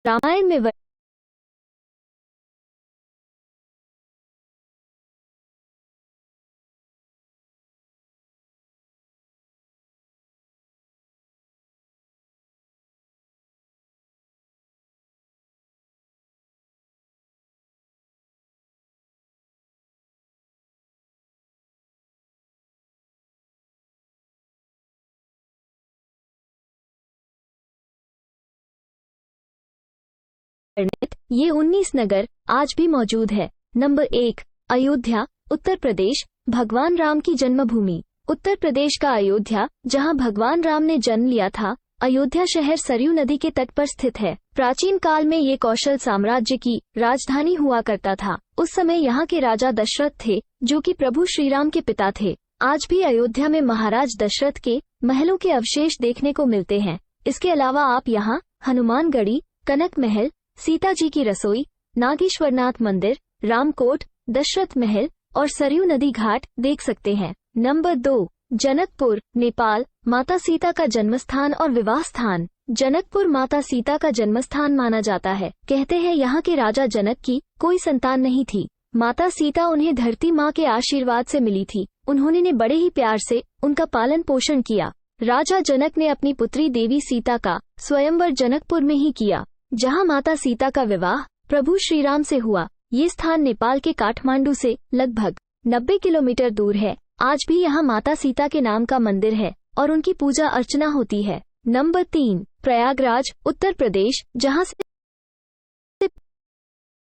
रामायण में वर्णित ये 19 नगर आज भी मौजूद है। नंबर 1, अयोध्या, उत्तर प्रदेश, भगवान राम की जन्मभूमि। उत्तर प्रदेश का अयोध्या, जहां भगवान राम ने जन्म लिया था। अयोध्या शहर सरयू नदी के तट पर स्थित है। प्राचीन काल में ये कौशल साम्राज्य की राजधानी हुआ करता था। उस समय यहाँ के राजा दशरथ थे, जो कि प्रभु श्री राम के पिता थे। आज भी अयोध्या में महाराज दशरथ के महलों के अवशेष देखने को मिलते हैं। इसके अलावा आप यहाँ हनुमानगढ़ी, कनक महल, सीता जी की रसोई, नागेश्वरनाथ मंदिर, रामकोट, दशरथ महल और सरयू नदी घाट देख सकते हैं। नंबर 2, जनकपुर, नेपाल, माता सीता का जन्मस्थान और विवाह स्थान। जनकपुर माता सीता का जन्मस्थान माना जाता है। कहते हैं यहाँ के राजा जनक की कोई संतान नहीं थी। माता सीता उन्हें धरती माँ के आशीर्वाद से मिली थी। उन्होंने बड़े ही प्यार से उनका पालन पोषण किया। राजा जनक ने अपनी पुत्री देवी सीता का स्वयंवर जनकपुर में ही किया, जहाँ माता सीता का विवाह प्रभु श्री राम से हुआ। ये स्थान नेपाल के काठमांडू से लगभग 90 किलोमीटर दूर है। आज भी यहाँ माता सीता के नाम का मंदिर है और उनकी पूजा अर्चना होती है। नंबर 3, प्रयागराज, उत्तर प्रदेश, जहाँ से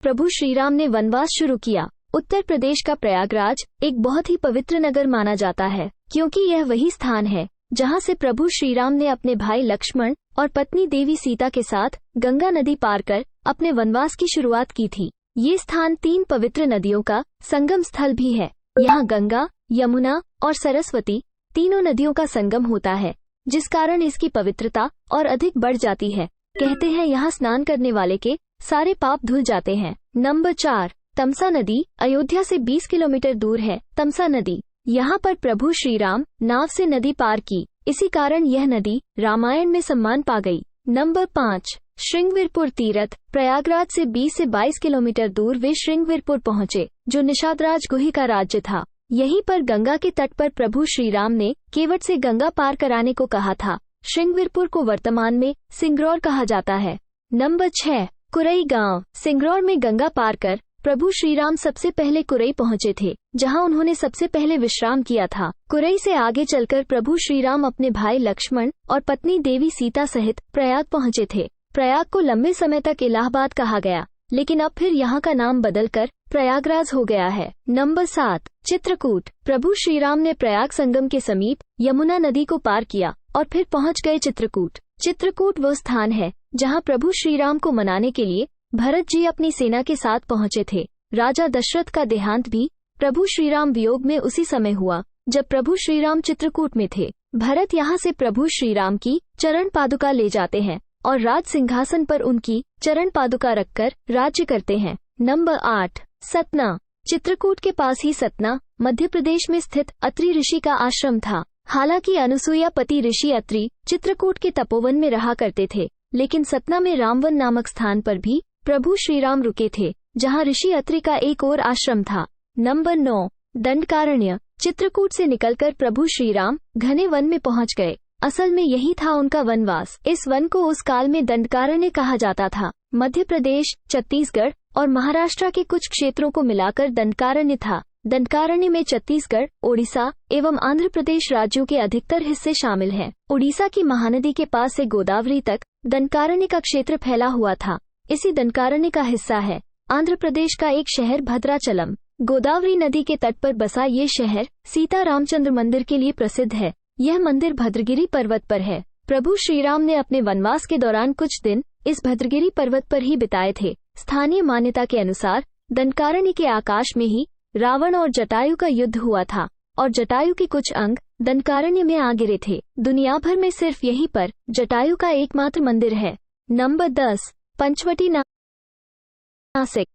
प्रभु श्री राम ने वनवास शुरू किया। उत्तर प्रदेश का प्रयागराज एक बहुत ही पवित्र नगर माना जाता है, क्योंकि यह वही स्थान है जहाँ से प्रभु श्री राम ने अपने भाई लक्ष्मण और पत्नी देवी सीता के साथ गंगा नदी पार कर अपने वनवास की शुरुआत की थी। ये स्थान 3 पवित्र नदियों का संगम स्थल भी है। यहाँ गंगा, यमुना और सरस्वती तीनों नदियों का संगम होता है, जिस कारण इसकी पवित्रता और अधिक बढ़ जाती है। कहते हैं यहाँ स्नान करने वाले के सारे पाप धुल जाते हैं। नंबर 4, तमसा नदी, अयोध्या से 20 किलोमीटर दूर है तमसा नदी। यहाँ पर प्रभु श्री राम नाव से नदी पार की, इसी कारण यह नदी रामायण में सम्मान पा गई। नंबर 5, श्रृंगवीरपुर तीर्थ, प्रयागराज से 20 से 22 किलोमीटर दूर वे श्रृंगवीरपुर पहुँचे, जो निषादराज गुही का राज्य था। यहीं पर गंगा के तट पर प्रभु श्री राम ने केवट से गंगा पार कराने को कहा था। श्रृंगवीरपुर को वर्तमान में सिंगरौर कहा जाता है। नंबर 6, कुरई गांव, सिंगरौर में गंगा पार कर प्रभु श्री राम सबसे पहले कुरई पहुँचे थे, जहां उन्होंने सबसे पहले विश्राम किया था। कुरई से आगे चलकर प्रभु श्री राम अपने भाई लक्ष्मण और पत्नी देवी सीता सहित प्रयाग पहुँचे थे। प्रयाग को लंबे समय तक इलाहाबाद कहा गया, लेकिन अब फिर यहाँ का नाम बदलकर प्रयागराज हो गया है। नंबर 7, चित्रकूट, प्रभु श्री राम ने प्रयाग संगम के समीप यमुना नदी को पार किया और फिर पहुँच गए चित्रकूट। चित्रकूट वो स्थान है जहाँ प्रभु श्री राम को मनाने के लिए भरत जी अपनी सेना के साथ पहुँचे थे। राजा दशरथ का देहांत भी प्रभु श्री राम वियोग में उसी समय हुआ जब प्रभु श्री राम चित्रकूट में थे। भरत यहाँ से प्रभु श्री राम की चरण पादुका ले जाते हैं और राज सिंहासन पर उनकी चरण पादुका रखकर राज्य करते हैं। नंबर 8, सतना, चित्रकूट के पास ही सतना मध्य प्रदेश में स्थित अत्रि ऋषि का आश्रम था। हालांकि अनुसुईया पति ऋषि अत्रि चित्रकूट के तपोवन में रहा करते थे, लेकिन सतना में रामवन नामक स्थान पर भी प्रभु श्री राम रुके थे, जहां ऋषि अत्रि का एक और आश्रम था। नंबर 9, दंडकारण्य, चित्रकूट से निकलकर प्रभु श्री राम घने वन में पहुंच गए। असल में यही था उनका वनवास। इस वन को उस काल में दंडकारण्य कहा जाता था। मध्य प्रदेश, छत्तीसगढ़ और महाराष्ट्र के कुछ क्षेत्रों को मिलाकर दंडकारण्य था। दंडकारण्य में छत्तीसगढ़, ओडिशा एवं आंध्र प्रदेश राज्यों के अधिकतर हिस्से शामिल हैं। ओडिशा की महानदी के पास से गोदावरी तक दंडकारण्य का क्षेत्र फैला हुआ था। इसी दंडकारण्य का हिस्सा है आंध्र प्रदेश का एक शहर भद्राचलम। गोदावरी नदी के तट पर बसा ये शहर सीता रामचंद्र मंदिर के लिए प्रसिद्ध है। यह मंदिर भद्रगिरी पर्वत पर है। प्रभु श्री राम ने अपने वनवास के दौरान कुछ दिन इस भद्रगिरी पर्वत पर ही बिताए थे। स्थानीय मान्यता के अनुसार दंडकारण्य के आकाश में ही रावण और जटायु का युद्ध हुआ था और जटायु के कुछ अंग दंडकारण्य में आ गिरे थे। दुनिया भर में सिर्फ यहीं पर जटायु का एकमात्र मंदिर है। नंबर 10, पंचवटी, नासिक,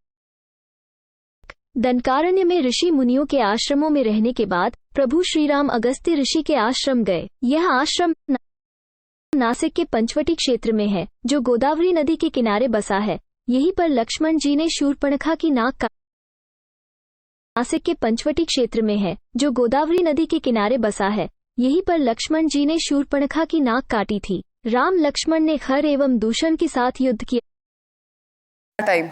दंडकारण्य में ऋषि मुनियों के आश्रमों में रहने के बाद प्रभु श्री राम अगस्त्य ऋषि के आश्रम गए। यह आश्रम नासिक के पंचवटी क्षेत्र में है, जो गोदावरी नदी के किनारे बसा है। यहीं पर लक्ष्मण जी ने शूर्पणखा की नाक का नासिक के पंचवटी क्षेत्र में है, जो गोदावरी नदी के किनारे बसा है। यहीं पर लक्ष्मण जी ने शूर्पणखा की नाक काटी थी। राम लक्ष्मण ने खर एवं दूषण के साथ युद्ध किया। टाइम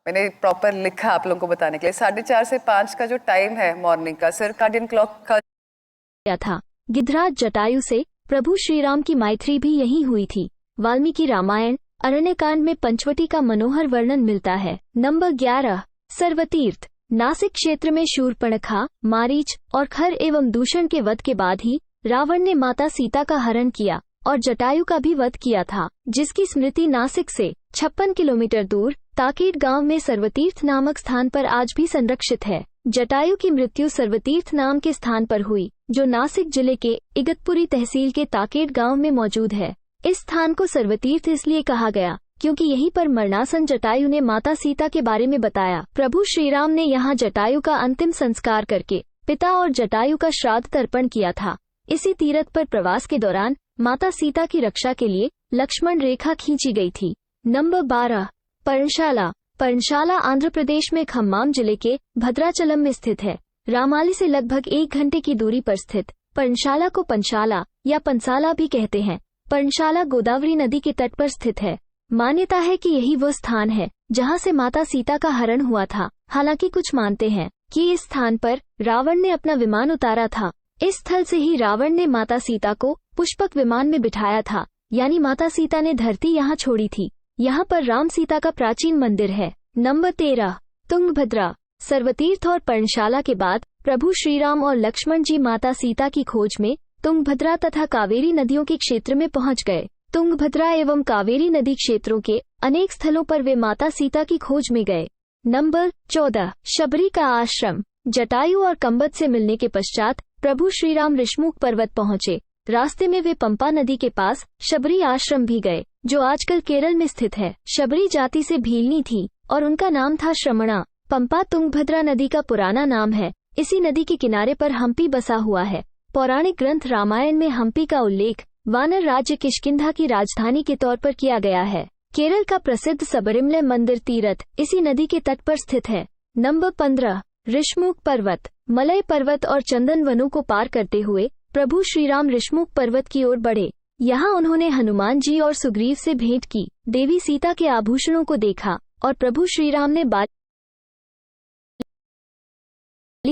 मैंने प्रॉपर लिखा आप लोगों को बताने के लिए। 4:30 से 5 का जो टाइम है मॉर्निंग का, सर्काडियन क्लॉक का था। गिधराज जटायु से प्रभु श्रीराम की मैत्री भी यहीं हुई थी। वाल्मीकि रामायण अरण्यकांड में पंचवटी का मनोहर वर्णन मिलता है। नंबर 11 सर्वतीर्थ। नासिक क्षेत्र में शूर्पणखा, मारीच और खर एवं दूषण के वध के बाद ही रावण ने माता सीता का हरण किया और जटायु का भी वध किया था, जिसकी स्मृति नासिक से 56 किलोमीटर दूर ताकेट गांव में सर्वतीर्थ नामक स्थान पर आज भी संरक्षित है। जटायु की मृत्यु सर्वतीर्थ नाम के स्थान पर हुई, जो नासिक जिले के इगतपुरी तहसील के ताकेट गांव में मौजूद है। इस स्थान को सर्वतीर्थ इसलिए कहा गया क्योंकि यहीं पर मरणासन जटायु ने माता सीता के बारे में बताया। प्रभु श्रीराम ने यहाँ जटायु का अंतिम संस्कार करके पिता और जटायु का श्राद्ध तर्पण किया था। इसी तीर्थ पर प्रवास के दौरान माता सीता की रक्षा के लिए लक्ष्मण रेखा खींची गई थी। नंबर 12 पर्णशाला। पर्णशाला आंध्र प्रदेश में खम्माम जिले के भद्राचलम में स्थित है। रामाली से लगभग 1 घंटे की दूरी पर स्थित पर्णशाला को पंचाला या पंसाला भी कहते हैं। पर्णशाला गोदावरी नदी के तट पर स्थित है। मान्यता है कि यही वो स्थान है जहां से माता सीता का हरण हुआ था। हालांकि कुछ मानते हैं कि इस स्थान पर रावण ने अपना विमान उतारा था। इस स्थल से ही रावण ने माता सीता को पुष्पक विमान में बिठाया था, यानी माता सीता ने धरती यहाँ छोड़ी थी। यहाँ पर राम सीता का प्राचीन मंदिर है। नंबर 13 तुंगभद्रा। सर्वतीर्थ और पर्णशाला के बाद प्रभु श्रीराम और लक्ष्मण जी माता सीता की खोज में तुंगभद्रा तथा कावेरी नदियों के क्षेत्र में पहुँच गए। तुंगभद्रा एवं कावेरी नदी क्षेत्रों के अनेक स्थलों पर वे माता सीता की खोज में गए। नंबर 14 शबरी का आश्रम। जटायु और कंबद से मिलने के पश्चात प्रभु श्रीराम ऋषमुख पर्वत पहुँचे। रास्ते में वे पंपा नदी के पास शबरी आश्रम भी गए, जो आजकल केरल में स्थित है। शबरी जाति से भीलनी थी और उनका नाम था श्रमणा। पंपा तुंगभद्रा नदी का पुराना नाम है। इसी नदी के किनारे पर हम्पी बसा हुआ है। पौराणिक ग्रंथ रामायण में हम्पी का उल्लेख वानर राज्य किष्किंधा की राजधानी के तौर पर किया गया है। केरल का प्रसिद्ध सबरिमले मंदिर तीर्थ इसी नदी के तट पर स्थित है। नंबर 15 ऋषमुख पर्वत। मलय पर्वत और चंदन वनों को पार करते हुए प्रभु श्रीराम ऋषमुख पर्वत की ओर बढ़े। यहाँ उन्होंने हनुमान जी और सुग्रीव से भेंट की, देवी सीता के आभूषणों को देखा और प्रभु श्रीराम ने बाली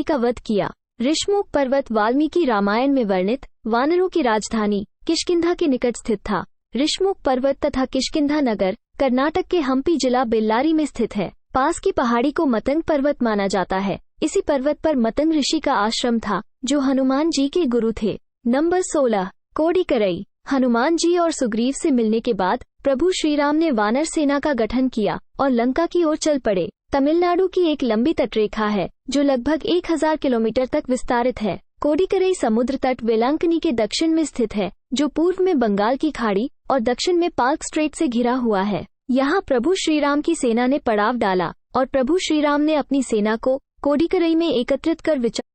का वध किया। ऋषमुख पर्वत वाल्मीकि रामायण में वर्णित वानरों की राजधानी किष्किंधा के निकट स्थित था। ऋषमुख पर्वत तथा किष्किंधा नगर कर्नाटक के हम्पी जिला बेल्लारी में स्थित है। पास की पहाड़ी को मतंग पर्वत माना जाता है। इसी पर्वत पर मतंग ऋषि का आश्रम था, जो हनुमान जी के गुरु थे। नंबर 16 कोडिकरई। हनुमान जी और सुग्रीव से मिलने के बाद प्रभु श्रीराम ने वानर सेना का गठन किया और लंका की ओर चल पड़े। तमिलनाडु की एक लंबी तटरेखा है जो लगभग 1000 किलोमीटर तक विस्तारित है। कोडिकरई समुद्र तट वेलांकनी के दक्षिण में स्थित है, जो पूर्व में बंगाल की खाड़ी और दक्षिण में पाल्क स्ट्रेट से घिरा हुआ है। यहाँ प्रभु श्रीराम की सेना ने पड़ाव डाला और प्रभु श्रीराम ने अपनी सेना को कोडिकरई में एकत्रित कर विचार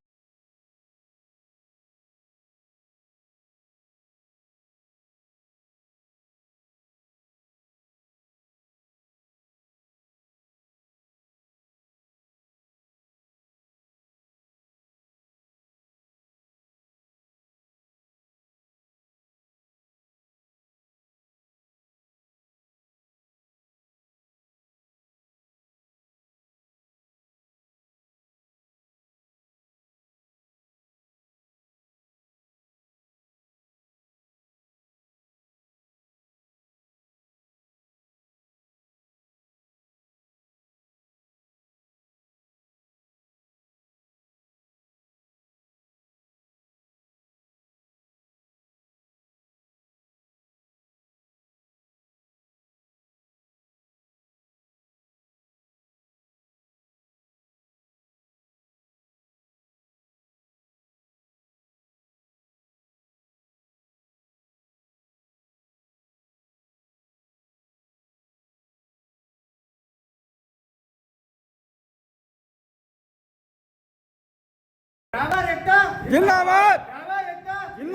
जिंदाबाद जिंदाबाद